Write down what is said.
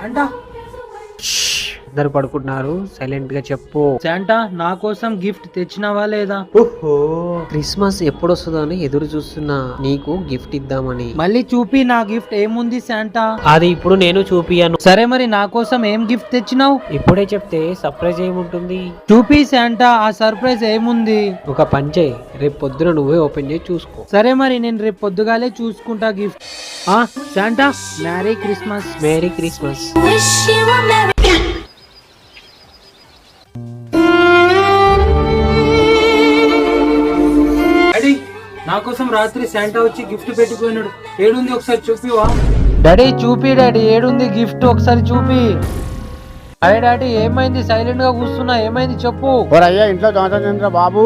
Santa అందరు పడుకుంటున్నారు, silent గా చెప్పు. శాంటా నా కోసం గిఫ్ట్ తెచ్చినావా లేదా? ఓహో, క్రిస్మస్ ఎప్పుడు వస్తుందో అని ఎదురు చూస్తున్నా, నీకు గిఫ్ట్ ఇద్దామని. మళ్ళీ చూపి నా గిఫ్ట్ ఏముంది శాంటా? అది ఇప్పుడు నేను చూపియను. సరే మరి నా కోసం ఏం గిఫ్ట్ తెచ్చినావు? ఇప్పుడే చెప్తే సర్ప్రైజ్ ఏముంటుంది? చూపి శాంటా, ఆ సర్ప్రైజ్ ఏముంది? ఒక పని చేయి, రేపు పొద్దున నువ్వే ఓపెన్ చేసి చూసుకో. సరే మరి నేను రేపు పొద్దుగాలే చూసుకుంటా gift. Santa, marry Christmas. Merry Christmas. Daddy, నా కోసం రాత్రి శాంటా వచ్చి గిఫ్ట్ పెట్టిపోయినాడు. ఏడుంది ఒకసారి చూపివా? డాడీ చూపి, డాడీ ఏడుంది గిఫ్ట్ ఒకసారి చూపి. అరే డాడీ ఏమైంది? సైలెంట్ గా కూర్చున్నా, ఏమైంది చెప్పు. అయ్యా ఇంట్లో దొంగతనం బాబు.